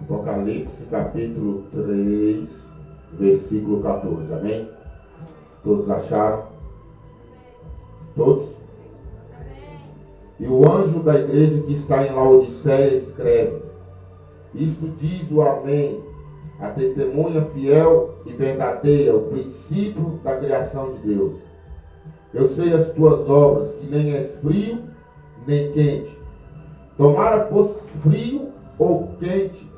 Apocalipse capítulo 3, versículo 14. Amém? Todos acharam? Todos? E o anjo da igreja que está em Laodiceia escreve: isto diz o Amém, a testemunha fiel e verdadeira, o princípio da criação de Deus. Eu sei as tuas obras, que nem és frio nem quente. Tomara fosse frio ou quente,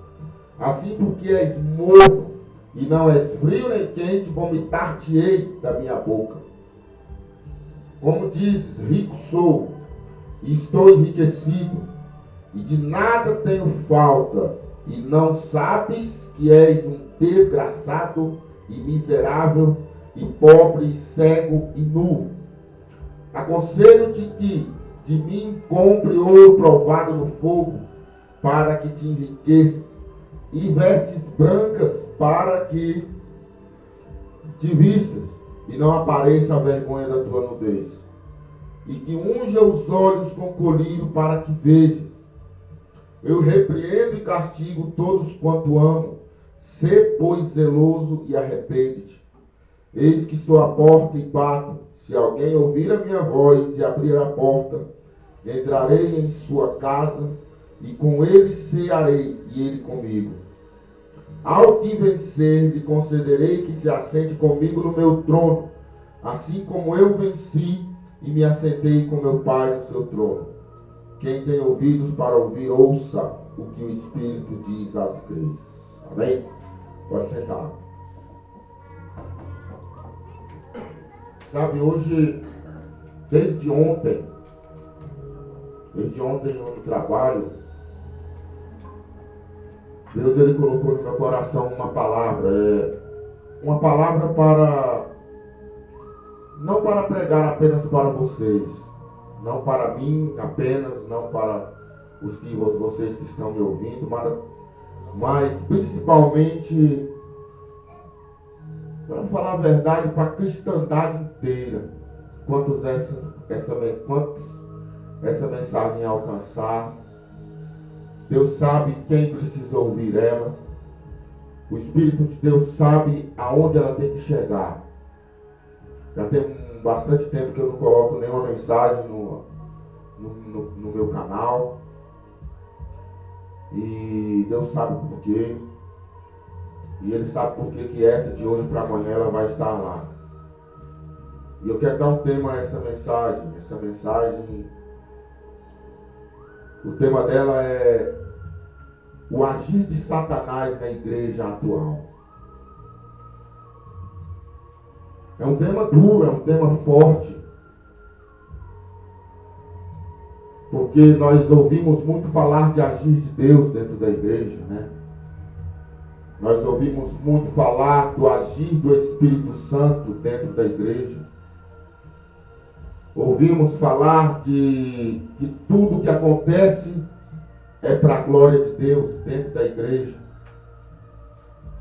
assim porque és morno e não és frio nem quente, vomitar-te-ei da minha boca. Como dizes, rico sou e estou enriquecido, e de nada tenho falta, e não sabes que és um desgraçado e miserável, e pobre, e cego e nu. Aconselho-te que de mim compre ouro provado no fogo, para que te enriqueças, e vestes brancas para que te vistas, e não apareça a vergonha da tua nudez. E que unja os olhos com colírio para que vejas. Eu repreendo e castigo todos quanto amo. Sê, pois, zeloso e arrepende-te. Eis que estou à porta e bato. Se alguém ouvir a minha voz e abrir a porta, entrarei em sua casa, e com ele cearei, e ele comigo. Ao que vencer, lhe concederei que se assente comigo no meu trono, assim como eu venci e me assentei com meu Pai no seu trono. Quem tem ouvidos para ouvir, ouça o que o Espírito diz às igrejas. Amém? Pode sentar. Sabe, hoje, desde ontem no trabalho, Deus ele colocou no meu coração uma palavra para, não para pregar apenas para vocês, não para mim apenas, não para vocês que estão me ouvindo, mas principalmente para falar a verdade para a cristandade inteira. Quantos essa mensagem alcançar, Deus sabe quem precisa ouvir ela. O Espírito de Deus sabe aonde ela tem que chegar. Já tem bastante tempo que eu não coloco nenhuma mensagem no meu canal. E Deus sabe por quê. E Ele sabe por quê que essa de hoje para amanhã ela vai estar lá. E eu quero dar um tema a essa mensagem. Essa mensagem, o tema dela é o agir de Satanás na igreja atual. É um tema duro, é um tema forte. Porque nós ouvimos muito falar de agir de Deus dentro da igreja, né? Nós ouvimos muito falar do agir do Espírito Santo dentro da igreja. Ouvimos falar de que tudo que acontece é para a glória de Deus dentro da igreja.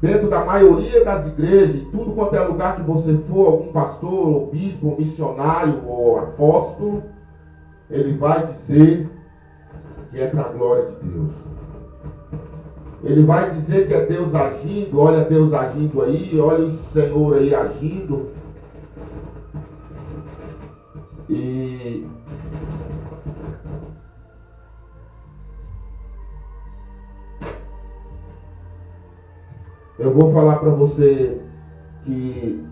Dentro da maioria das igrejas, em tudo quanto é lugar que você for, algum pastor, ou bispo, ou missionário, ou apóstolo, ele vai dizer que é para a glória de Deus. Ele vai dizer que é Deus agindo, olha Deus agindo aí, olha o Senhor aí agindo. E eu vou falar para você que,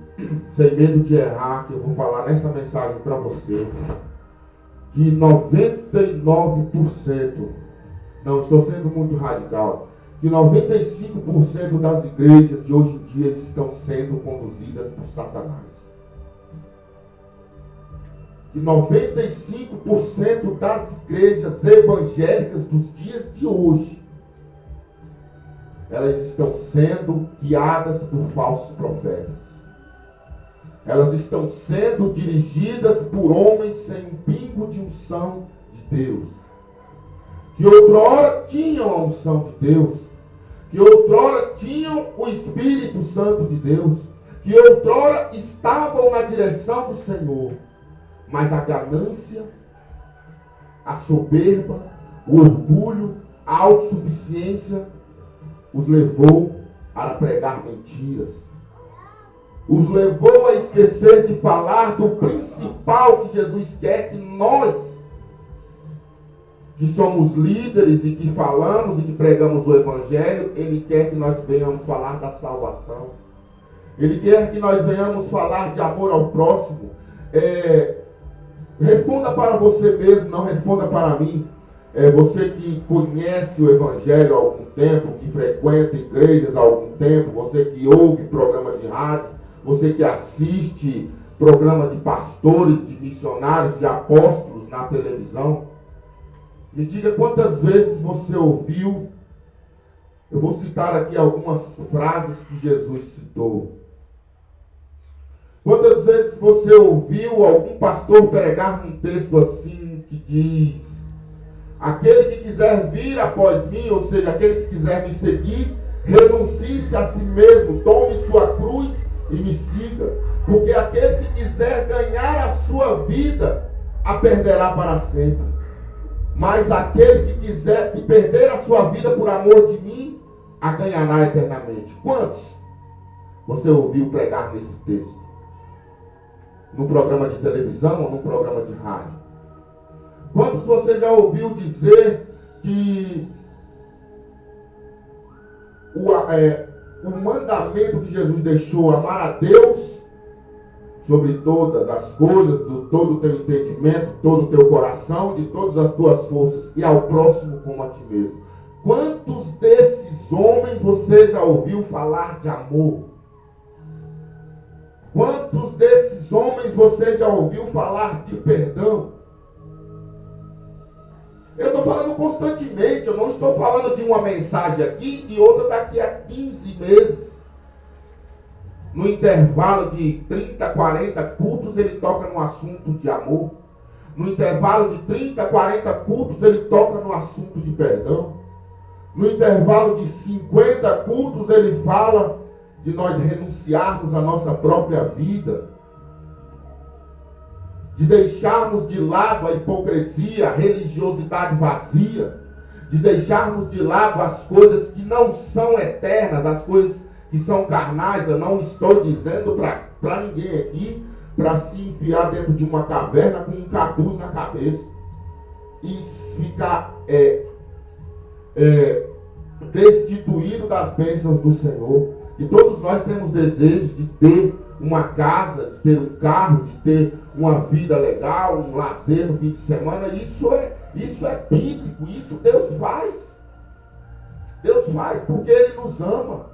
sem medo de errar, que eu vou falar nessa mensagem para você, que 99%, não estou sendo muito radical, que 95% das igrejas de hoje em dia estão sendo conduzidas por Satanás. Que 95% das igrejas evangélicas dos dias de hoje, elas estão sendo guiadas por falsos profetas. Elas estão sendo dirigidas por homens sem um pingo de unção de Deus. Que outrora tinham a unção de Deus. Que outrora tinham o Espírito Santo de Deus. Que outrora estavam na direção do Senhor. Mas a ganância, a soberba, o orgulho, a autossuficiência os levou a pregar mentiras. Os levou a esquecer de falar do principal que Jesus quer que nós, que somos líderes e que falamos e que pregamos o Evangelho, Ele quer que nós venhamos falar da salvação. Ele quer que nós venhamos falar de amor ao próximo. Responda para você mesmo, não responda para mim. Você que conhece o Evangelho há algum tempo, que frequenta igrejas há algum tempo, você que ouve programa de rádio, você que assiste programa de pastores, de missionários, de apóstolos na televisão, me diga quantas vezes você ouviu. Eu vou citar aqui algumas frases que Jesus citou. Quantas vezes você ouviu algum pastor pregar um texto assim que diz: aquele que quiser vir após mim, ou seja, aquele que quiser me seguir, renuncie-se a si mesmo, tome sua cruz e me siga. Porque aquele que quiser ganhar a sua vida, a perderá para sempre. Mas aquele que quiser perder a sua vida por amor de mim, a ganhará eternamente. Quantos você ouviu pregar nesse texto? Num programa de televisão ou num programa de rádio? Quantos você já ouviu dizer que o mandamento que Jesus deixou, amar a Deus sobre todas as coisas, de todo o teu entendimento, todo o teu coração, de todas as tuas forças, e ao próximo como a ti mesmo? Quantos desses homens você já ouviu falar de amor? Quantos desses homens você já ouviu falar de perdão? Eu estou falando constantemente, eu não estou falando de uma mensagem aqui e outra daqui a 15 meses. No intervalo de 30, 40 cultos, ele toca no assunto de amor. No intervalo de 30, 40 cultos, ele toca no assunto de perdão. No intervalo de 50 cultos, ele fala de nós renunciarmos à nossa própria vida, de deixarmos de lado a hipocrisia, a religiosidade vazia, de deixarmos de lado as coisas que não são eternas, as coisas que são carnais. Eu não estou dizendo para ninguém aqui para se enfiar dentro de uma caverna com um capuz na cabeça e ficar destituído das bênçãos do Senhor. E todos nós temos desejos de ter uma casa, de ter um carro, de ter uma vida legal, um lazer no fim de semana. Isso é bíblico, isso Deus faz. Deus faz porque Ele nos ama.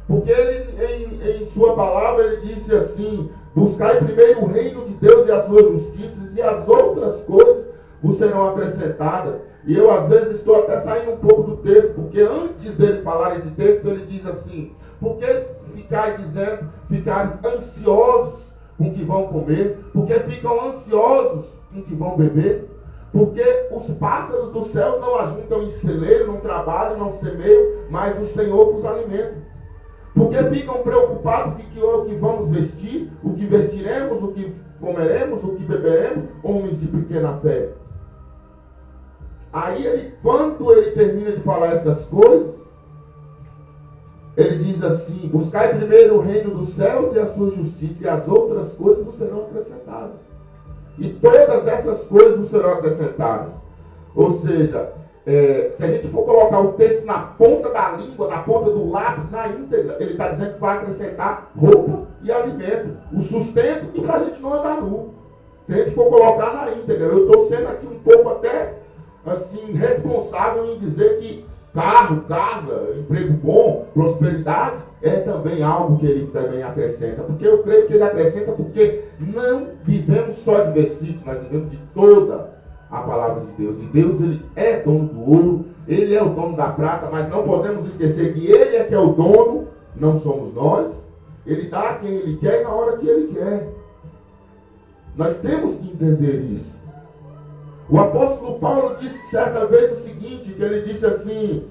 Porque Ele, em sua palavra, Ele disse assim: buscai primeiro o reino de Deus e a sua justiça, e as outras coisas vos serão acrescentadas. E eu às vezes estou até saindo um pouco do texto, porque antes dele falar esse texto, ele diz assim: por que ficares ansiosos com o que vão comer? Por que ficam ansiosos com o que vão beber? Porque os pássaros dos céus não ajuntam em celeiro, não trabalham, não semeiam, mas o Senhor vos alimenta. Por que ficam preocupados com o que vamos vestir, o que vestiremos, o que comeremos, o que beberemos, homens de pequena fé? Aí, quando ele termina de falar essas coisas, ele diz assim: buscai primeiro o reino dos céus e a sua justiça, e as outras coisas vos serão acrescentadas. E todas essas coisas vos serão acrescentadas. Ou seja, se a gente for colocar o texto na ponta da língua, na ponta do lápis, na íntegra, ele está dizendo que vai acrescentar roupa e alimento, o sustento, e para a gente não andar nu. Se a gente for colocar na íntegra, eu estou sendo aqui um pouco até assim responsável em dizer que carro, casa, emprego bom, prosperidade é também algo que ele também acrescenta. Porque eu creio que ele acrescenta, porque não vivemos só de versículos, nós vivemos de toda a palavra de Deus. E Deus, ele é dono do ouro, ele é o dono da prata, mas não podemos esquecer que ele é que é o dono, não somos nós. Ele dá a quem ele quer e na hora que ele quer. Nós temos que entender isso. O apóstolo Paulo disse certa vez o seguinte, que ele disse assim: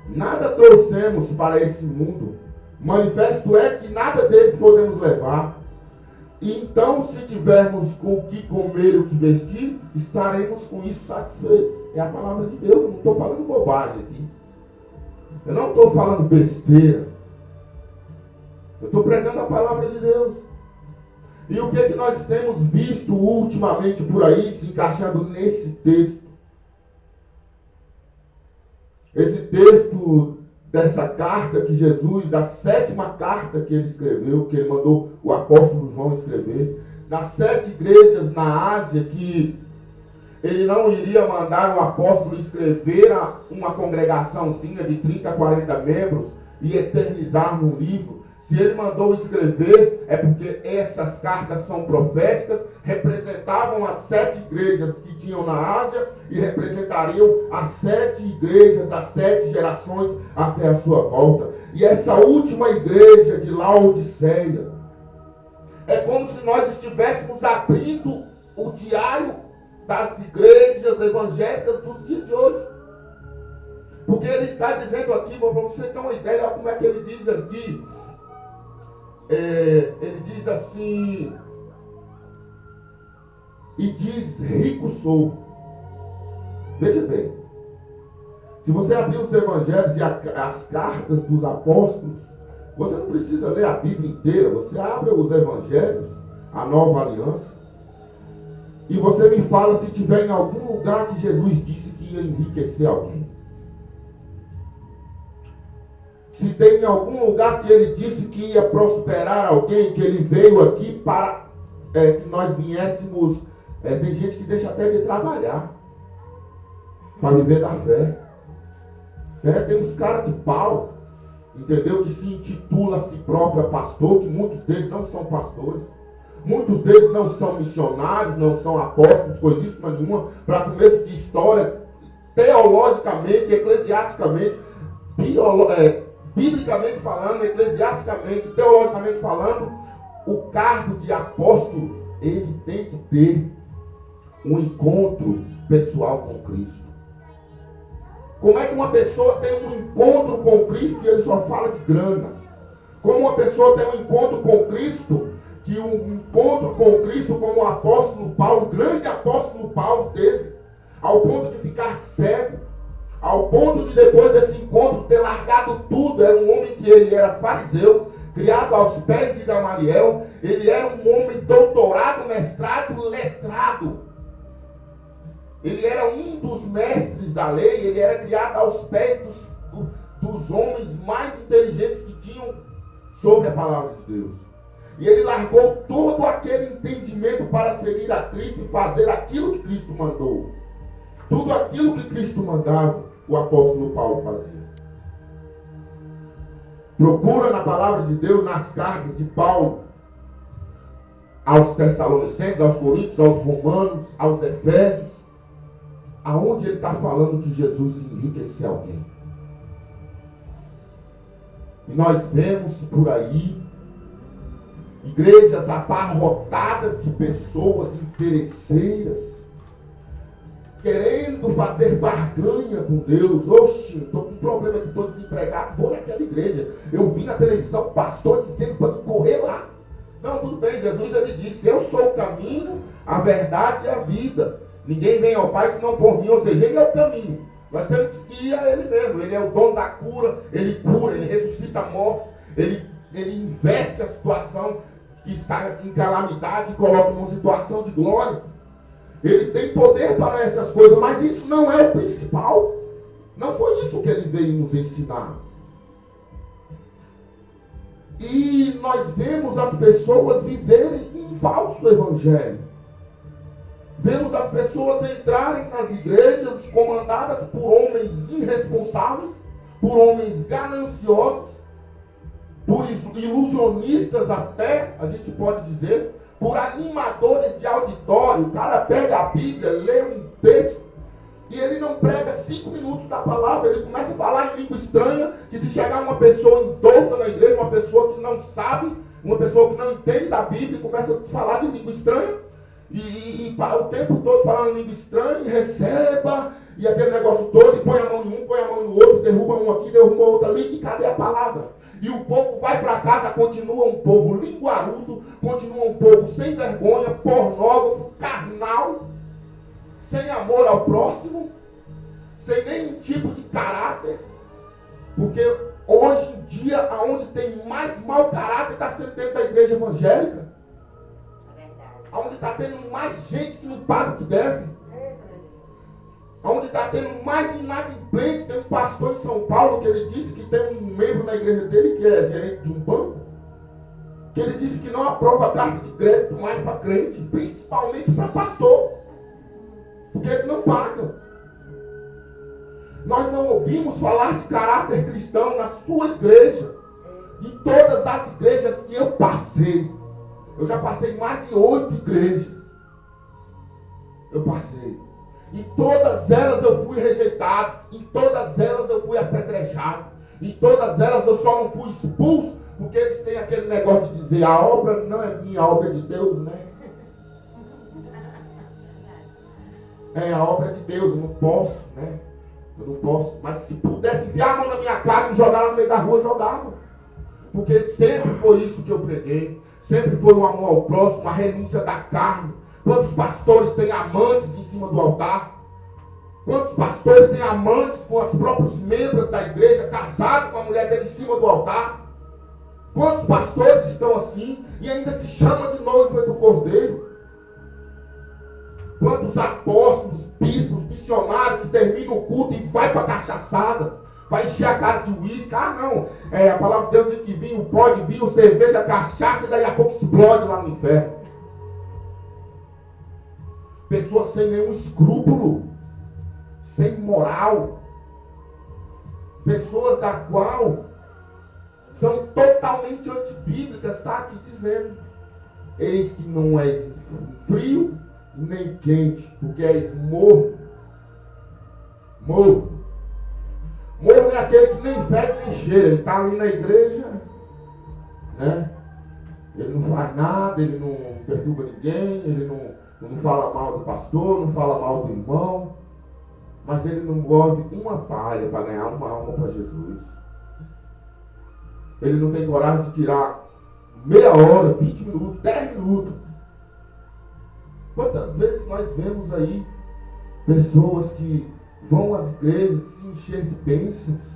nada trouxemos para esse mundo, manifesto é que nada deles podemos levar. E então, se tivermos com o que comer e o que vestir, estaremos com isso satisfeitos. É a palavra de Deus, eu não estou falando bobagem aqui. Eu não estou falando besteira. Eu estou pregando a palavra de Deus. E o que nós temos visto ultimamente por aí, se encaixando nesse texto? Esse texto dessa carta que Jesus, da 7ª carta que ele escreveu, que ele mandou o apóstolo João escrever, nas 7 igrejas na Ásia, que ele não iria mandar o apóstolo escrever uma congregaçãozinha de 30 a 40 membros e eternizar num livro. Se ele mandou escrever, é porque essas cartas são proféticas, representavam as 7 igrejas que tinham na Ásia e representariam as 7 igrejas das 7 gerações até a sua volta. E essa última igreja de Laodiceia é como se nós estivéssemos abrindo o diário das igrejas evangélicas dos dias de hoje. Porque ele está dizendo aqui, para você ter uma ideia, olha como é que ele diz aqui. Ele diz assim: e diz, rico sou. Veja bem, se você abrir os evangelhos e as cartas dos apóstolos, você não precisa ler a Bíblia inteira. Você abre os evangelhos, a nova aliança, e você me fala se tiver em algum lugar que Jesus disse que ia enriquecer alguém. Se tem em algum lugar que ele disse que ia prosperar alguém, que ele veio aqui para que nós viéssemos. Tem gente que deixa até de trabalhar para viver da fé. Tem uns caras de pau, entendeu? Que se intitula a si próprio pastor, que muitos deles não são pastores. Muitos deles não são missionários, não são apóstolos, coisíssima nenhuma. Para começo de história, teologicamente, eclesiasticamente, biblicamente falando, eclesiasticamente, teologicamente falando, o cargo de apóstolo, ele tem que ter um encontro pessoal com Cristo. Como é que uma pessoa tem um encontro com Cristo e ele só fala de grana? Como uma pessoa tem um encontro com Cristo, que um encontro com Cristo como o apóstolo Paulo, o grande apóstolo Paulo teve, ao ponto de ficar cego, ao ponto de depois desse encontro ter largado tudo. Era um homem que ele era fariseu, criado aos pés de Gamaliel. Ele era um homem doutorado, mestrado, letrado. Ele era um dos mestres da lei. Ele era criado aos pés dos homens mais inteligentes que tinham sobre a palavra de Deus. E ele largou todo aquele entendimento para seguir a Cristo e fazer aquilo que Cristo mandou. Tudo aquilo que Cristo mandava, o apóstolo Paulo fazia. Procura na palavra de Deus, nas cartas de Paulo, aos Tessalonicenses, aos Coríntios, aos Romanos, aos Efésios, aonde ele está falando que Jesus enriqueceu alguém. E nós vemos por aí igrejas abarrotadas de pessoas interesseiras, querendo fazer barganha com Deus. Oxe, estou com um problema aqui, estou desempregado, vou naquela igreja. Eu vi na televisão o pastor dizendo para correr lá. Não, tudo bem, Jesus ele disse: eu sou o caminho, a verdade e a vida. Ninguém vem ao Pai senão por mim, ou seja, ele é o caminho. Nós temos que ir a ele mesmo. Ele é o dono da cura, ele ressuscita mortos, ele inverte a situação que está em calamidade e coloca numa situação de glória. Ele tem poder para essas coisas, mas isso não é o principal. Não foi isso que ele veio nos ensinar. E nós vemos as pessoas viverem um falso evangelho. Vemos as pessoas entrarem nas igrejas comandadas por homens irresponsáveis, por homens gananciosos, por ilusionistas até, a gente pode dizer, por animadores de auditório. O cara pega a Bíblia, lê um texto, e ele não prega 5 minutos da palavra, ele começa a falar em língua estranha, que se chegar uma pessoa indouta na igreja, uma pessoa que não sabe, uma pessoa que não entende da Bíblia, começa a falar de língua estranha, e o tempo todo falando língua estranha, e receba, e aquele negócio todo, e põe a mão em um, põe a mão no outro, derruba um aqui, derruba outro ali, e cadê a palavra? E o povo vai para casa, continua um povo linguarudo, continua um povo sem vergonha, pornógrafo, carnal, sem amor ao próximo, sem nenhum tipo de caráter, porque hoje em dia, aonde tem mais mau caráter está sendo dentro da igreja evangélica, aonde está tendo mais gente que não paga o que deve, aonde está tendo mais inadimplentes. Tem um pastor em São Paulo que ele disse que tem um membro na igreja dele que é gerente de um banco, que ele disse que não aprova carta de crédito mais para crente, principalmente para pastor, porque eles não pagam. Nós não ouvimos falar de caráter cristão na sua igreja. Em todas as igrejas que eu passei, eu já passei mais de 8 igrejas, eu passei. Em todas elas eu fui rejeitado, em todas elas eu fui apedrejado, em todas elas eu só não fui expulso, porque eles têm aquele negócio de dizer: a obra não é minha, a obra é de Deus, né? É, a obra é de Deus, eu não posso, né? Eu não posso. Mas se pudesse enfiar a mão na minha cara e me jogar lá no meio da rua, eu jogava. Porque sempre foi isso que eu preguei. Sempre foi o amor ao próximo, a renúncia da carne. Quantos pastores têm amantes em cima do altar? Quantos pastores têm amantes com os próprios membros da igreja, casados com a mulher dele em cima do altar? Quantos pastores estão assim e ainda se chama de noiva do Cordeiro? Quantos apóstolos, bispos, missionários que terminam o culto e vai para a cachaçada, vai encher a cara de uísque? Ah, não, a palavra de Deus diz que vinho pode, vinho, cerveja, cachaça, e daí a pouco explode lá no inferno. Pessoas sem nenhum escrúpulo, sem moral, pessoas da qual são totalmente antibíblicas. Está aqui dizendo: eis que não és frio nem quente, porque és morno. Morno é aquele que nem fede nem cheira. Ele está ali na igreja, né? Ele não faz nada, ele não perturba ninguém, ele não fala mal do pastor, não fala mal do irmão, mas ele não move uma palha para ganhar uma alma para Jesus. Ele não tem coragem de tirar meia hora, 20 minutos, 10 minutos. Quantas vezes nós vemos aí pessoas que vão às igrejas se encher de bênçãos?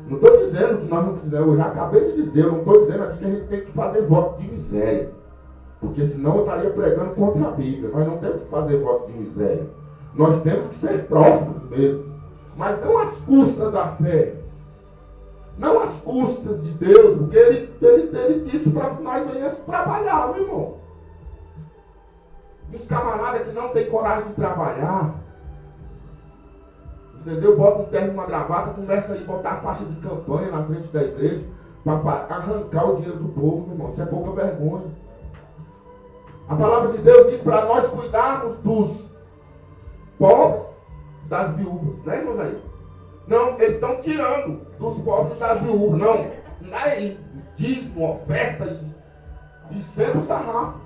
Não estou dizendo que nós não precisamos, eu já acabei de dizer, eu não estou dizendo aqui que a gente tem que fazer voto de miséria, porque senão eu estaria pregando contra a Bíblia. Nós não temos que fazer voto de miséria, nós temos que ser próximos mesmo, mas não às custas da fé, não às custas de Deus, porque ele disse para que nós venhamos trabalhar, meu irmão. Uns camaradas que não tem coragem de trabalhar, entendeu? Bota um terno e uma gravata, começa a botar a faixa de campanha na frente da igreja para arrancar o dinheiro do povo, meu irmão. Isso é pouca vergonha. A palavra de Deus diz para nós cuidarmos dos pobres, das viúvas, né, irmãos aí? Não, eles estão tirando dos pobres e das viúvas. Não, aí dízimo, oferta e sendo sarrafo.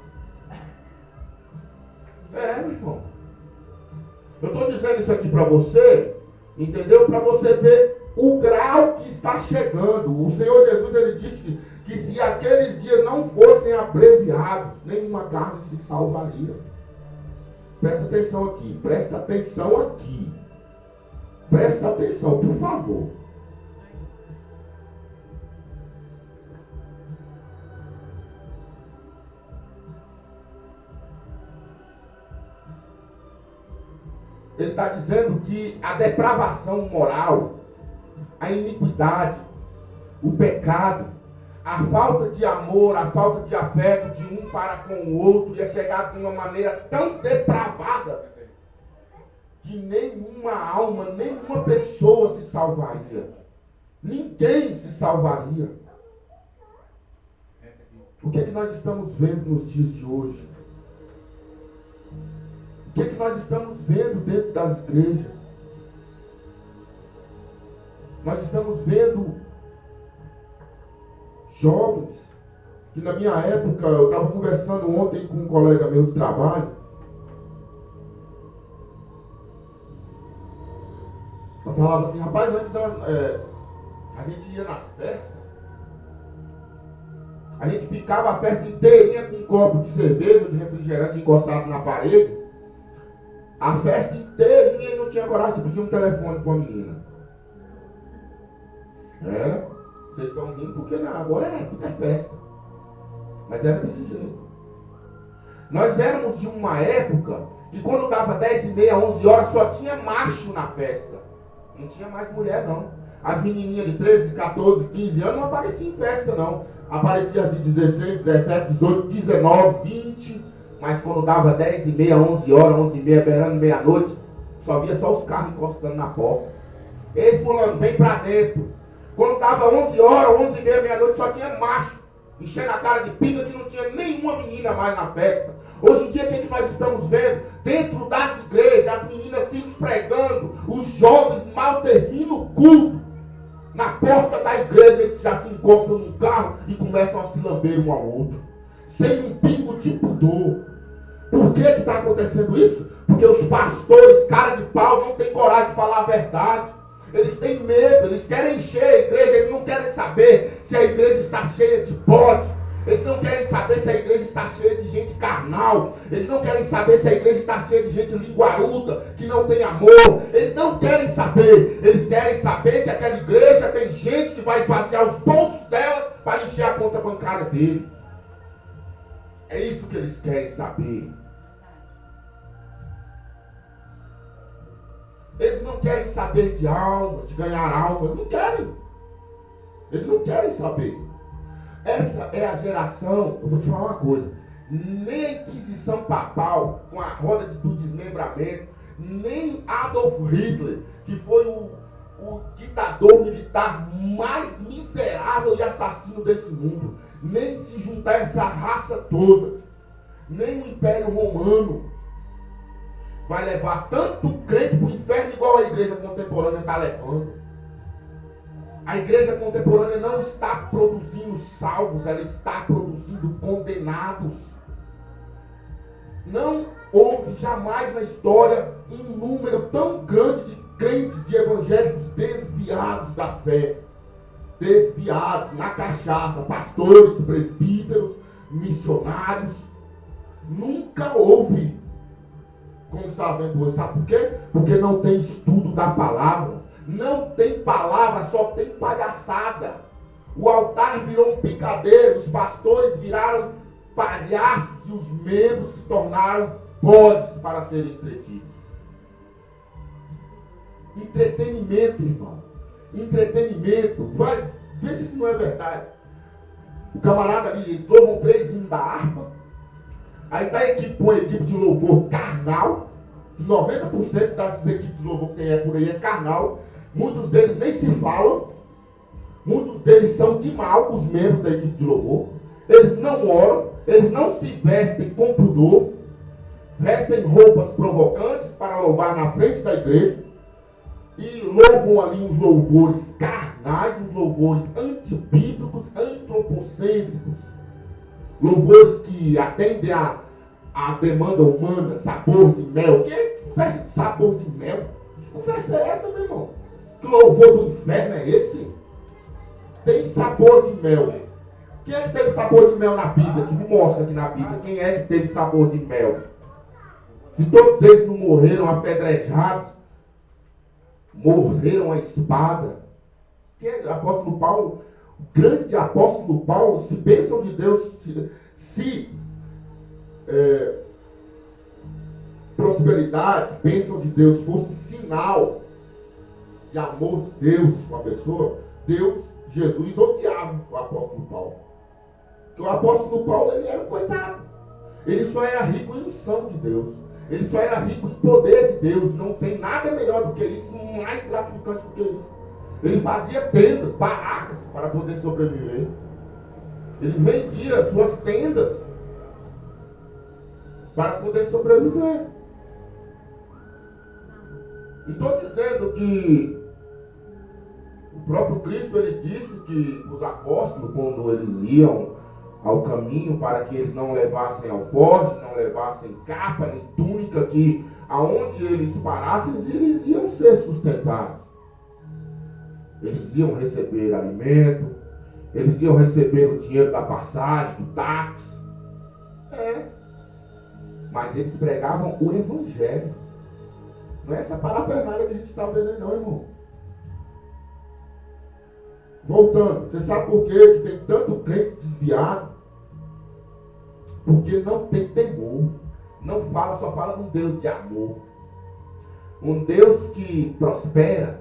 Meu irmão. Eu estou dizendo isso aqui para você, entendeu? Para você ver o grau que está chegando. O Senhor Jesus, ele disse que se aqueles dias não fossem abreviados, nenhuma carne se salvaria. Presta atenção aqui, presta atenção aqui. Presta atenção, por favor. Ele está dizendo que a depravação moral, a iniquidade, o pecado, a falta de amor, a falta de afeto de um para com o outro ia chegar de uma maneira tão depravada que nenhuma alma, nenhuma pessoa se salvaria. Ninguém se salvaria. O que é que nós estamos vendo nos dias de hoje? O que é que nós estamos vendo dentro das igrejas? Nós estamos vendo jovens, que na minha época, eu estava conversando ontem com um colega meu de trabalho. Eu falava assim: rapaz, antes a gente ia nas festas, a gente ficava a festa inteirinha com um copo de cerveja, de refrigerante encostado na parede. A festa inteirinha ele não tinha coragem de pedir um telefone com a menina. Era. Vocês estão rindo porque não, agora tudo é festa. Mas era desse jeito. Nós éramos de uma época que quando dava 10h30, 11 horas, só tinha macho na festa. Não tinha mais mulher, não. As menininhas de 13, 14, 15 anos não apareciam em festa, não. Aparecia as de 16, 17, 18, 19, 20. Mas quando dava 10h30, 11 horas, 11h30, beirando meia-noite, só via só os carros encostando na porta. Ei, fulano, vem pra dentro. Quando dava 11 horas, 11h30, meia-noite, só tinha macho. Enchendo a cara de pinga que não tinha nenhuma menina mais na festa. Hoje em dia, o que nós estamos vendo? Dentro das igrejas, as meninas se esfregando, os jovens mal terminam o culto. Na porta da igreja, eles já se encostam num carro e começam a se lamber um ao outro. Sem um pingo de pudor. Por que está acontecendo isso? Porque os pastores, cara de pau, não têm coragem de falar a verdade. Eles têm medo, eles querem encher a igreja, eles não querem saber se a igreja está cheia de bode. Eles não querem saber se a igreja está cheia de gente carnal. Eles não querem saber se a igreja está cheia de gente linguaruda, que não tem amor. Eles não querem saber. Eles querem saber que aquela igreja tem gente que vai esvaziar os bolsos dela para encher a conta bancária dele. É isso que eles querem saber. Eles não querem saber de almas, de ganhar almas. Não querem. Eles não querem saber. Essa é a geração, eu vou te falar uma coisa, nem a Inquisição Papal, com a roda do desmembramento, nem Adolf Hitler, que foi o ditador militar mais miserável e assassino desse mundo, nem se juntar essa raça toda, nem o Império Romano, vai levar tanto crente para o inferno igual a igreja contemporânea está levando. A igreja contemporânea não está produzindo salvos, ela está produzindo condenados. Não houve jamais na história um número tão grande de crentes, de evangélicos desviados da fé. Desviados na cachaça, pastores, presbíteros, missionários. Nunca houve. Como está vendo hoje, sabe por quê? Porque não tem estudo da palavra. Não tem palavra, só tem palhaçada. O altar virou um picadeiro, os pastores viraram palhaços e os membros se tornaram bodes para serem entretidos. Entretenimento, irmão. Entretenimento. Vai, veja se não é verdade. O camarada ali, eles louvam 3 hinos da harpa. Aí da equipe, põe a equipe de louvor carnal. 90% dessas equipes de louvor que tem por aí é carnal. Muitos deles nem se falam. Muitos deles são de mal, os membros da equipe de louvor. Eles não oram. Eles não se vestem com pudor. Vestem roupas provocantes para louvar na frente da igreja. E louvam ali os louvores carnais, os louvores antibíblicos, antropocêntricos. Louvores que atendem a demanda humana, sabor de mel. Que conversa de sabor de mel? Que conversa é essa, meu irmão? Que louvor do inferno é esse? Tem sabor de mel. Quem é que teve sabor de mel na Bíblia? Que me mostra aqui na Bíblia. Quem é que teve sabor de mel? Se todos eles não morreram apedrejados, morreram a espada. Quem é o apóstolo Paulo? O grande apóstolo Paulo, se bênção de Deus, se prosperidade, bênção de Deus fosse sinal de amor de Deus com a pessoa, Deus, Jesus odiava o apóstolo Paulo. Porque o apóstolo Paulo, ele era um coitado. Ele só era rico em unção de Deus. Ele só era rico em poder de Deus. Não tem nada melhor do que isso, mais gratificante do que isso. Ele fazia tendas, barracas para poder sobreviver. Ele vendia suas tendas para poder sobreviver. Não estou dizendo que o próprio Cristo, ele disse que os apóstolos, quando eles iam ao caminho, para que eles não levassem alforje, não levassem capa, nem túnica, que aonde eles parassem, eles iam ser sustentados. Eles iam receber alimento, eles iam receber o dinheiro da passagem, do táxi. Mas eles pregavam o evangelho. Não é essa parafernália que a gente está vendo aí não, irmão. Voltando, você sabe por quê que tem tanto crente desviado? Porque não tem temor. Não fala, só fala de um Deus de amor. Um Deus que prospera.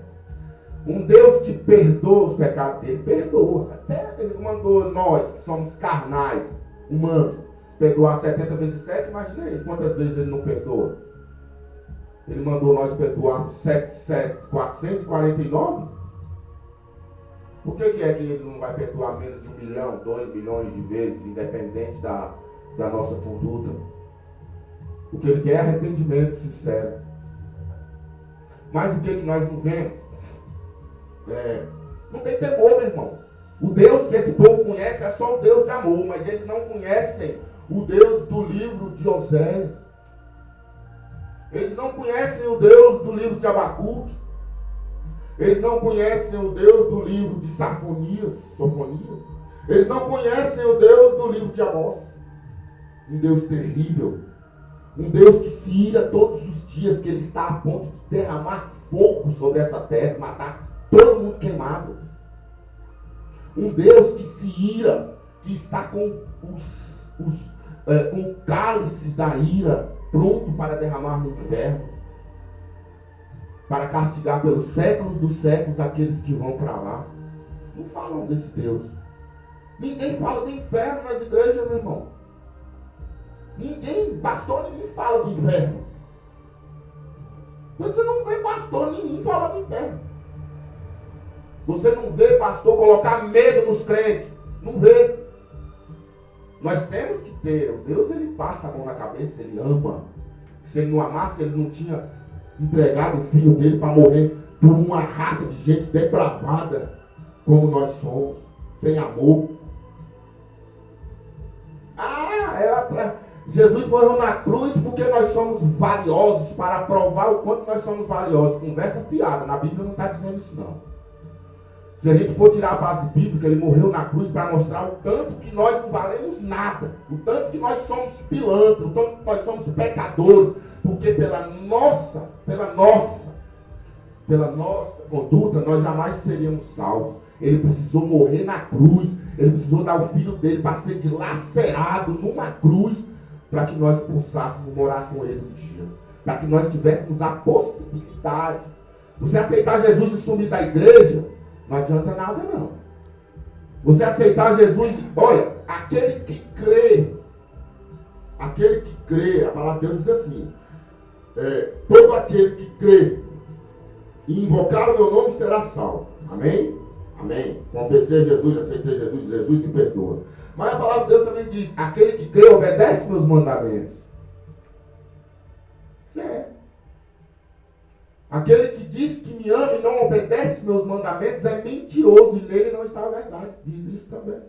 Um Deus que perdoa os pecados. Ele perdoa. Até ele mandou nós, que somos carnais, humanos, perdoar 70 vezes 7. Imagina aí quantas vezes ele não perdoa. Ele mandou nós perdoarmos 449. Por que é que ele não vai perdoar menos de 1 milhão, 2 milhões de vezes, independente da nossa conduta? O que ele quer é arrependimento sincero. Mas o que nós não vemos? Não tem temor, meu irmão. O Deus que esse povo conhece é só o Deus de amor, mas eles não conhecem o Deus do livro de Oséias. Eles não conhecem o Deus do livro de Abacuque. Eles não conhecem o Deus do livro de Sofonias. Eles não conhecem o Deus do livro de Amós. Um Deus terrível. Um Deus que se ira todos os dias, que ele está a ponto de derramar fogo sobre essa terra, matar todo mundo queimado. Um Deus que se ira, que está com o cálice da ira pronto para derramar no inferno, para castigar pelos séculos dos séculos aqueles que vão para lá. Não falam desse Deus. Ninguém fala do inferno nas igrejas, meu irmão. Pastor nenhum fala do inferno. Você não vê pastor nenhum falar do inferno. Você não vê pastor colocar medo nos crentes. Não vê. Nós temos que ter. O Deus, ele passa a mão na cabeça, ele ama. Se ele não amasse, ele não tinha entregado o filho dele para morrer por uma raça de gente depravada como nós somos, sem amor. Jesus morreu na cruz porque nós somos valiosos, para provar o quanto nós somos valiosos. Conversa fiada, na Bíblia não está dizendo isso não. Se a gente for tirar a base bíblica, ele morreu na cruz para mostrar o tanto que nós não valemos nada, o tanto que nós somos pilantras, o tanto que nós somos pecadores, porque pela nossa conduta nós jamais seríamos salvos. Ele precisou morrer na cruz, ele precisou dar o filho dele para ser dilacerado numa cruz, para que nós possássemos morar com ele um dia, para que nós tivéssemos a possibilidade. Você aceitar Jesus e sumir da igreja, não adianta nada não. Você aceitar Jesus, olha, aquele que crê, a palavra de Deus diz assim, todo aquele que crê e invocar o meu nome será salvo. Amém? Amém. Confessei Jesus, aceitei Jesus, Jesus me perdoa. Mas a palavra de Deus também diz, aquele que crê obedece meus mandamentos. Aquele que diz que me ama e não obedece meus mandamentos é mentiroso, e nele não está a verdade. Diz isso também.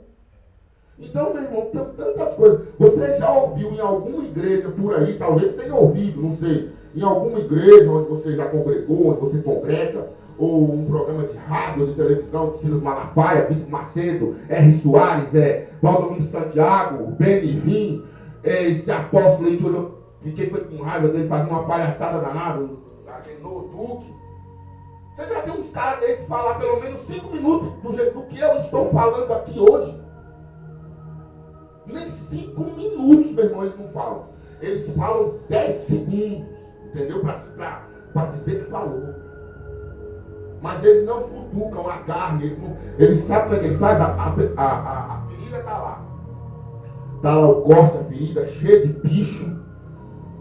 Então, meu irmão, tem tantas coisas. Você já ouviu em alguma igreja por aí, talvez tenha ouvido, não sei, em alguma igreja onde você já congregou, onde você congrega, ou um programa de rádio ou de televisão de Silas Malafaia, Bispo Macedo, R. Soares, Valdomiro Santiago, Benny Rim, esse apóstolo aí que eu fiquei com raiva dele, fazendo uma palhaçada danada, aquele novo Duque. Você já viu uns caras desses falar pelo menos 5 minutos do que eu estou falando aqui hoje? Nem 5 minutos, meu irmão, eles não falam. Eles falam 10 segundos, entendeu? Para dizer que falou. Mas eles não futucam a carne, eles sabem como é que eles fazem. A ferida está lá. Está lá o corte, a ferida, cheia de bicho.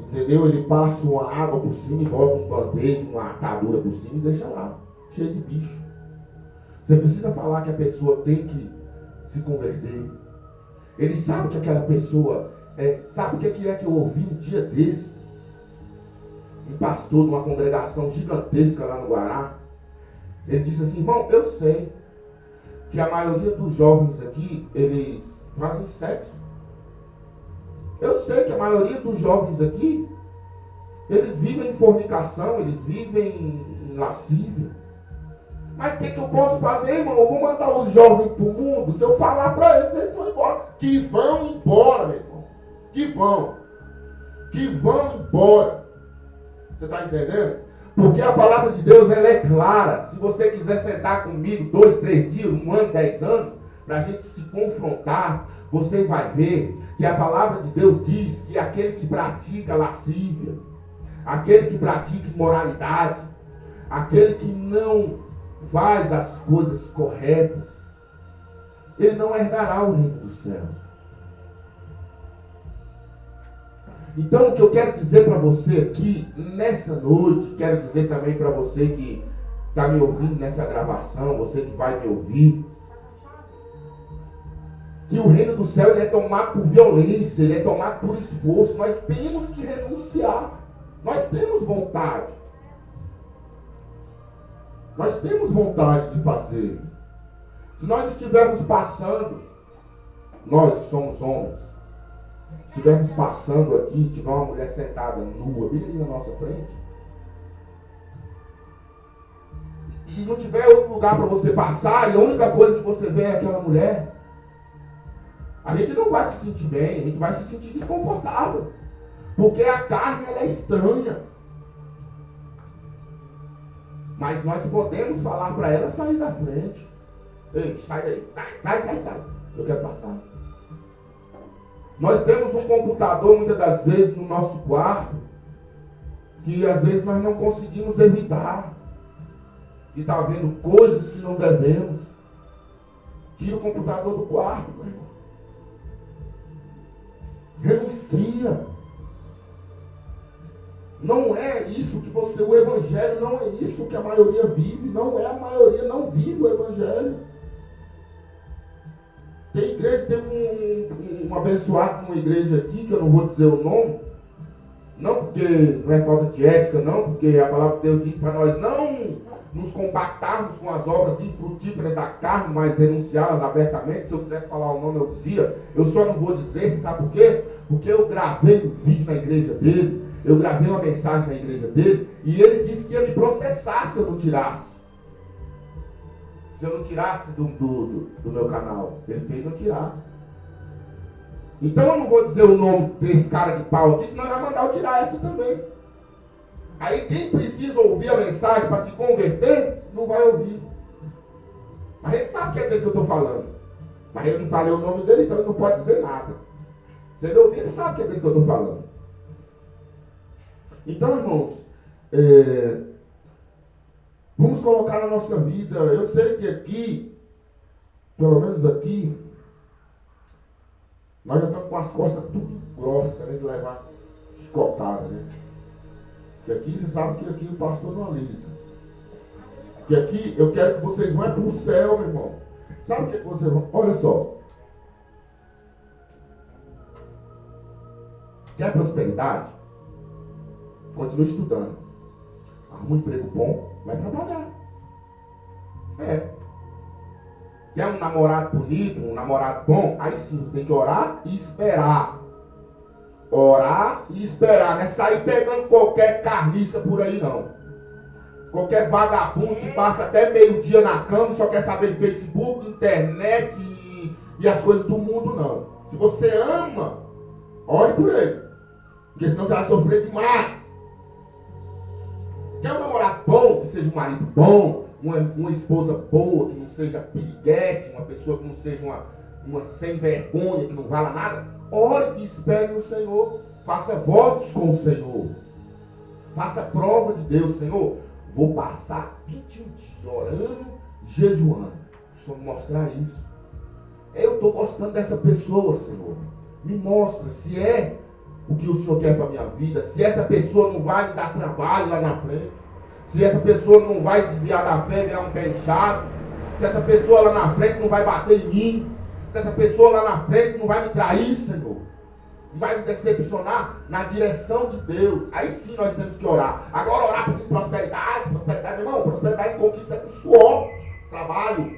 Entendeu? Ele passa uma água por cima e bota um band-aid, uma atadura por cima e deixa lá, cheio de bicho. Você precisa falar que a pessoa tem que se converter. Ele sabe que aquela pessoa, sabe o que é que eu ouvi um dia desse? Um pastor de uma congregação gigantesca lá no Guará. Ele disse assim, irmão, eu sei que a maioria dos jovens aqui, eles fazem sexo. Eu sei que a maioria dos jovens aqui, eles vivem em fornicação, eles vivem em lascívia. Mas o que eu posso fazer, irmão? Eu vou mandar os jovens para o mundo. Se eu falar para eles, eles vão embora. Que vão embora, meu irmão. Que vão embora. Você está entendendo? Porque a palavra de Deus, ela é clara. Se você quiser sentar comigo 2, 3 dias, 1 ano, 10 anos, para a gente se confrontar, você vai ver que a palavra de Deus diz que aquele que pratica lascívia, aquele que pratica imoralidade, aquele que não faz as coisas corretas, ele não herdará o reino dos céus. Então, o que eu quero dizer para você aqui, nessa noite, quero dizer também para você que está me ouvindo nessa gravação, você que vai me ouvir, que o reino do céu ele é tomado por violência, ele é tomado por esforço. Nós temos que renunciar. Nós temos vontade. Nós temos vontade de fazer. Se nós estivermos passando, nós que somos homens, estivermos passando aqui, tiver uma mulher sentada nua, bem ali na nossa frente, e não tiver outro lugar para você passar, e a única coisa que você vê é aquela mulher, a gente não vai se sentir bem, a gente vai se sentir desconfortável, porque a carne ela é estranha. Mas nós podemos falar para ela sair da frente. Ei, sai daí, sai, eu quero passar. Nós temos um computador muitas das vezes no nosso quarto, que às vezes nós não conseguimos evitar, que está vendo coisas que não devemos. Tira o computador do quarto, meu irmão. Renuncia. Não é isso que você, o evangelho não é isso que a maioria vive, não é, a maioria não vive o evangelho. Tem igreja, teve um abençoado numa igreja aqui, que eu não vou dizer o nome, não porque não é falta de ética, não, porque a palavra de Deus diz para nós não nos compactarmos com as obras infrutíferas da carne, mas denunciá-las abertamente. Se eu quisesse falar o nome, eu dizia. Eu só não vou dizer, você sabe por quê? Porque eu gravei um vídeo na igreja dele, eu gravei uma mensagem na igreja dele, e ele disse que ia me processar se eu não tirasse. Se eu não tirasse do meu canal. Ele fez eu tirar. Então eu não vou dizer o nome desse cara de pau aqui, senão ele vai mandar eu tirar essa também. Aí quem precisa ouvir a mensagem para se converter, não vai ouvir. Mas ele sabe que é dele que eu estou falando. Mas eu não falei o nome dele, então ele não pode dizer nada. Se ele ouvir, ele sabe que é dele que eu estou falando. Então, irmãos, vamos colocar na nossa vida. Eu sei que aqui, pelo menos aqui, nós já estamos com as costas tudo grossas, né, de levar chicotada, né? Que aqui, você sabe que aqui o pastor não alisa. Que aqui, eu quero que vocês vão para o céu, meu irmão. Sabe o que vocês vão? Olha só. Quer prosperidade? Continue estudando. Arruma um emprego bom, vai trabalhar. Quer um namorado bonito, um namorado bom? Aí sim, você tem que orar e esperar. Orar e esperar. Não é sair pegando qualquer carniça por aí, não. Qualquer vagabundo que passa até meio-dia na cama e só quer saber de Facebook, internet e as coisas do mundo, não. Se você ama, ore por ele. Porque senão você vai sofrer demais. Quer um namorado bom, que seja um marido bom, uma esposa boa, que não seja piriguete, uma pessoa que não seja uma sem vergonha, que não vala nada? Ore e espere no Senhor. Faça votos com o Senhor. Faça prova de Deus. Senhor, vou passar 21 dias orando, jejuando. Deixa eu mostrar isso. Eu estou gostando dessa pessoa, Senhor. Me mostra se é o que o Senhor quer para a minha vida. Se essa pessoa não vai me dar trabalho lá na frente. Se essa pessoa não vai desviar da fé e virar um pé inchado. Se essa pessoa lá na frente não vai bater em mim. Se essa pessoa lá na frente não vai me trair, Senhor. Não vai me decepcionar na direção de Deus. Aí sim nós temos que orar. Agora orar pedindo prosperidade. Prosperidade, meu irmão. Prosperidade conquista com suor. Trabalho.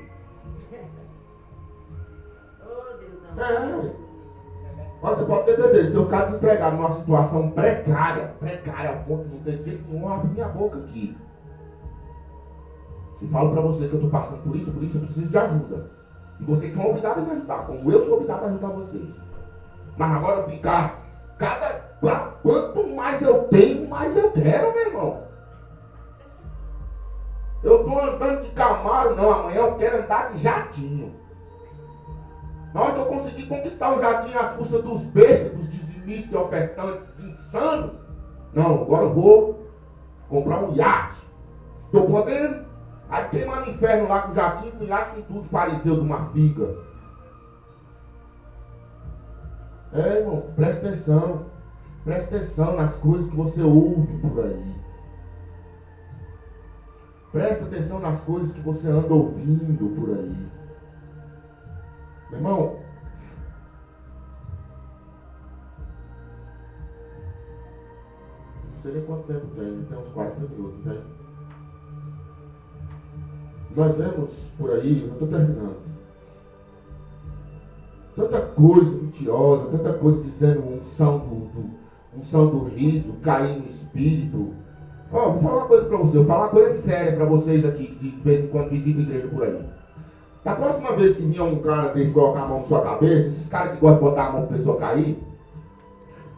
Você pode ter certeza, se eu ficar desempregado numa situação precária ao ponto de não ter jeito nenhum, eu abro minha boca aqui. E falo para vocês que eu estou passando por isso eu preciso de ajuda. E vocês são obrigados a me ajudar, como eu sou obrigado a ajudar vocês. Mas agora ficar, quanto mais eu tenho, mais eu quero, meu irmão. Eu estou andando de Camaro, não, amanhã eu quero andar de jatinho. Na hora que eu conseguir conquistar o jatinho às custas dos bestas, dos dizimistas e ofertantes insanos, não, agora eu vou comprar um iate. Estou podendo? Aí queimar no inferno lá com o jatinho, com o iate, com tudo, fariseu de uma figa. Irmão, presta atenção. Presta atenção nas coisas que você ouve por aí. Presta atenção nas coisas que você anda ouvindo por aí. Meu irmão, não sei nem quanto tempo tem uns 40 minutos, não tem? Nós vemos por aí, eu estou terminando, tanta coisa mentirosa, tanta coisa dizendo unção do riso, cair no espírito. Vou falar uma coisa para você, vou falar uma coisa séria para vocês aqui, que de vez em quando visitam a igreja por aí. Da próxima vez que vier um cara desse colocar a mão na sua cabeça, esses caras que gostam de botar a mão para a pessoa cair,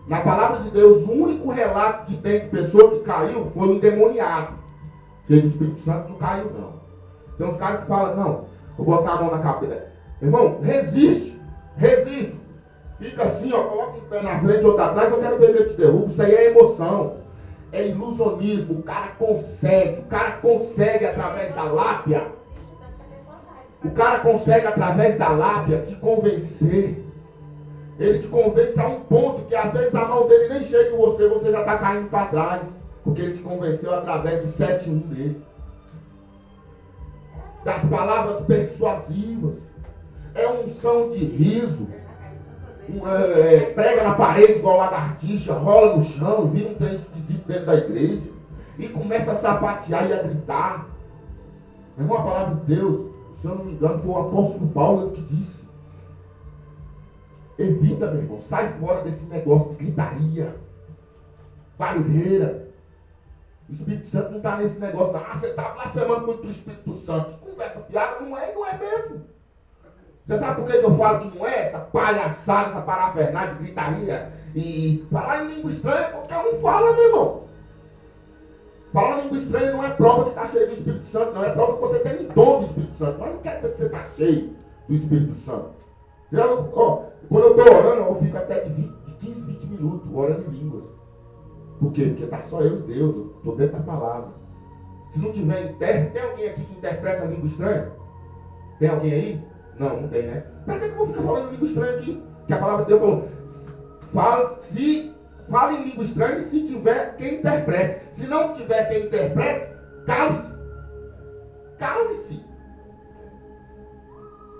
na palavra de Deus, o único relato que tem de pessoa que caiu foi um endemoniado. Cheio do Espírito Santo, não caiu não. Tem uns caras que falam, não, vou botar a mão na cabeça. Irmão, resiste. Fica assim, ó, coloca um pé na frente e outro atrás, eu quero ver ele te derruba. Isso aí é emoção. É ilusionismo. O cara consegue através da lábia. O cara consegue através da lábia te convencer. Ele te convence a um ponto que às vezes a mão dele nem chega em você, você já está caindo para trás. Porque ele te convenceu através do 7-1 dele. Das palavras persuasivas. É unção de riso. Prega na parede igual lagartixa, rola no chão, vira um trem esquisito dentro da igreja e começa a sapatear e a gritar. Meu irmão, a palavra de Deus, se eu não me engano, foi o apóstolo Paulo que disse: evita, meu irmão, sai fora desse negócio de gritaria, barulheira. O Espírito Santo não está nesse negócio, não. Você está blasfemando contra o Espírito Santo. Conversa fiada, não é mesmo. Você sabe por que eu falo que não é? Essa palhaçada, essa parafernália de gritaria e falar em língua estranha, qualquer um fala, meu irmão. Falar em língua estranha não é prova de estar cheio do Espírito Santo, não. É prova que você tem um dom do Espírito Santo. Mas não quer dizer que você está cheio do Espírito Santo. Quando eu estou orando, eu fico até de 15, 20 minutos orando em línguas. Por quê? Porque está só eu e Deus. Eu estou dentro da palavra. Se não tiver intérprete, tem alguém aqui que interpreta a língua estranha? Tem alguém aí? Não tem, né? Para que eu vou ficar falando em língua estranha aqui? Que a palavra de Deus falou: fala em língua estranha se tiver quem interprete. Se não tiver quem interprete, cale-se. Cale-se.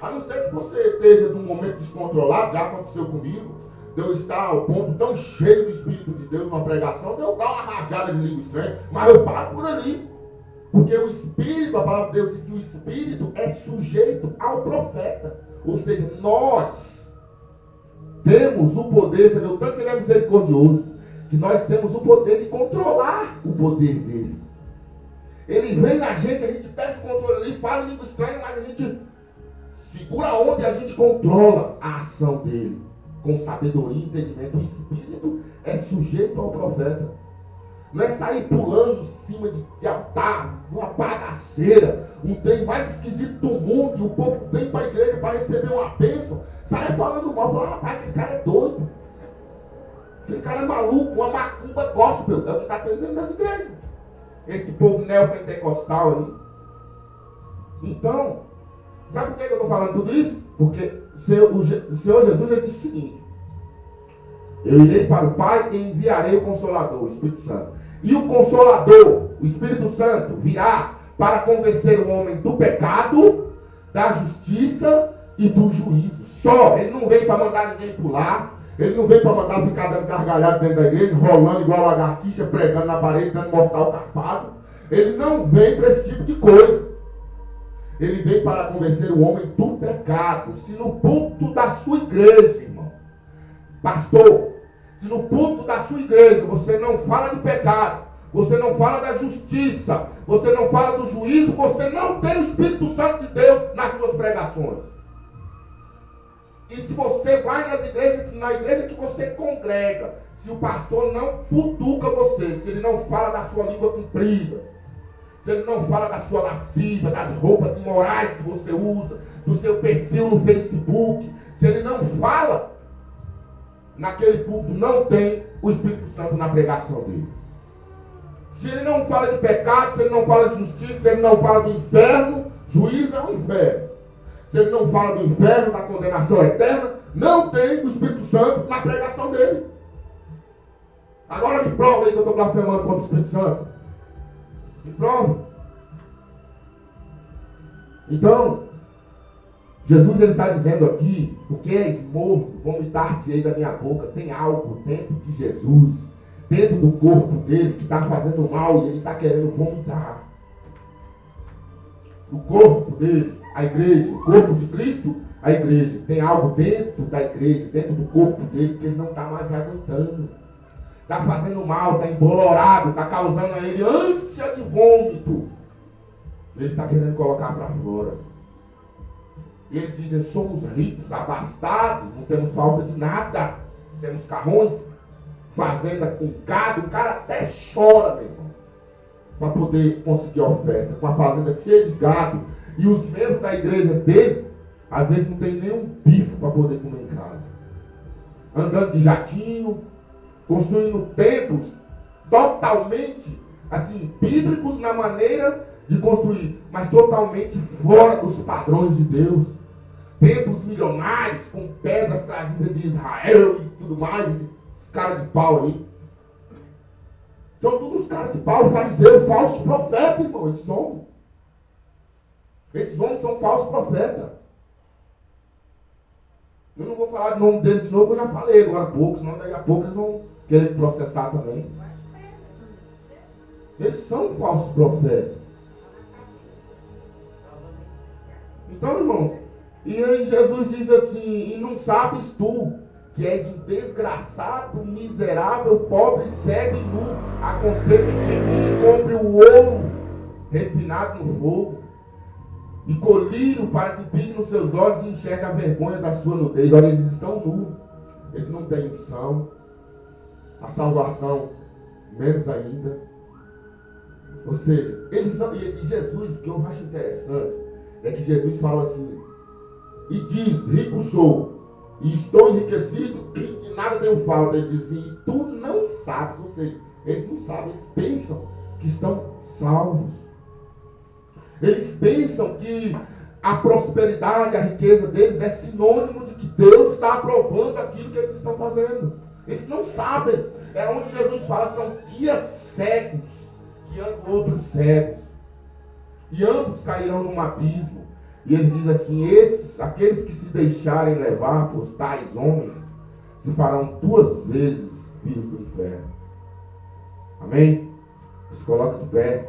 A não ser que você esteja num momento descontrolado, já aconteceu comigo, de eu estar ao ponto tão cheio do Espírito de Deus numa pregação, de eu dar uma rajada de língua estranha, mas eu paro por ali. Porque o Espírito, a palavra de Deus diz que o Espírito é sujeito ao profeta. Ou seja, nós temos o poder, você vê o tanto que ele é misericordioso, que nós temos o poder de controlar o poder dele. Ele vem na gente, a gente perde o controle ali, fala em língua estranha, mas a gente segura a onda e a gente controla a ação dele. Com sabedoria e entendimento. O Espírito é sujeito ao profeta. Não é sair pulando em cima de altar, uma bagaceira, um trem mais esquisito do mundo, e o povo vem para a igreja para receber uma bênção, sai falando mal, fala: rapaz, aquele cara é doido, aquele cara é maluco, uma macumba gospel, é o que está tendo dentro das igrejas. Esse povo neopentecostal aí. Então, sabe por que eu estou falando tudo isso? Porque o Senhor Jesus ele disse o seguinte: eu irei para o Pai e enviarei o Consolador, o Espírito Santo. E o Consolador, o Espírito Santo, virá para convencer o homem do pecado, da justiça e do juízo. Só. Ele não vem para mandar ninguém pular. Ele não vem para mandar ficar dando gargalhada dentro da igreja, rolando igual lagartixa, pregando na parede, dando mortal carpado. Ele não vem para esse tipo de coisa. Ele vem para convencer o homem do pecado. Se no púlpito da sua igreja, irmão, pastor, se no púlpito da sua igreja você não fala de pecado, você não fala da justiça, você não fala do juízo, você não tem o Espírito Santo de Deus nas suas pregações. E se você vai na igreja que você congrega, se o pastor não futuca você, se ele não fala da sua língua comprida, se ele não fala da sua lasciva, das roupas imorais que você usa, do seu perfil no Facebook, se ele não fala, naquele púlpito não tem o Espírito Santo na pregação dele. Se ele não fala de pecado, se ele não fala de justiça, se ele não fala do inferno, juízo é o inferno. Se ele não fala do inferno, da condenação eterna, não tem o Espírito Santo na pregação dele. Agora me prova aí que eu estou blasfemando contra o Espírito Santo. Me prova. Então, Jesus ele está dizendo aqui, porque és morto, vomitar-te-ei da minha boca. Tem algo dentro de Jesus, dentro do corpo dele, que está fazendo mal e ele está querendo vomitar. O corpo dele, a igreja, o corpo de Cristo, a igreja. Tem algo dentro da igreja, dentro do corpo dele, que ele não está mais aguentando. Está fazendo mal, está embolorado, está causando a ele ânsia de vômito. Ele está querendo colocar para fora. E eles dizem, somos ricos, abastados, não temos falta de nada. Temos carrões, fazenda com gado, o cara até chora, meu irmão, para poder conseguir oferta, com a fazenda cheia de gado. E os membros da igreja dele, às vezes não tem nem um bife para poder comer em casa. Andando de jatinho, construindo templos totalmente, assim, bíblicos na maneira de construir, mas totalmente fora dos padrões de Deus. Templos milionários, com pedras trazidas de Israel e tudo mais, esses caras de pau aí. São todos caras de pau, fariseus, falsos profetas, irmão, esses homens. Esses homens são falsos profetas. Eu não vou falar o nome deles de novo, eu já falei agora há pouco, senão daqui a pouco eles vão querer processar também. Eles são falsos profetas. Então, irmão, e aí Jesus diz assim, e não sabes tu, que és um desgraçado, miserável, pobre, cego e nu, aconselho-te de mim, compre o ouro refinado no fogo, e colírio para que pique nos seus olhos e enxergue a vergonha da sua nudez. Olha, eles estão nus, eles não têm unção, a salvação menos ainda. Ou seja, eles não, e Jesus, o que eu acho interessante, é que Jesus fala assim, e diz, rico sou, e estou enriquecido, e de nada tenho falta. Ele diz, e tu não sabes, ou seja, eles não sabem, eles pensam que estão salvos. Eles pensam que a prosperidade, a riqueza deles é sinônimo de que Deus está aprovando aquilo que eles estão fazendo. Eles não sabem. É onde Jesus fala, são guias cegos, guiando outros cegos. E ambos cairão num abismo. E ele diz assim, aqueles que se deixarem levar por tais homens, se farão 2 vezes filhos do inferno. Amém? Se coloca de pé.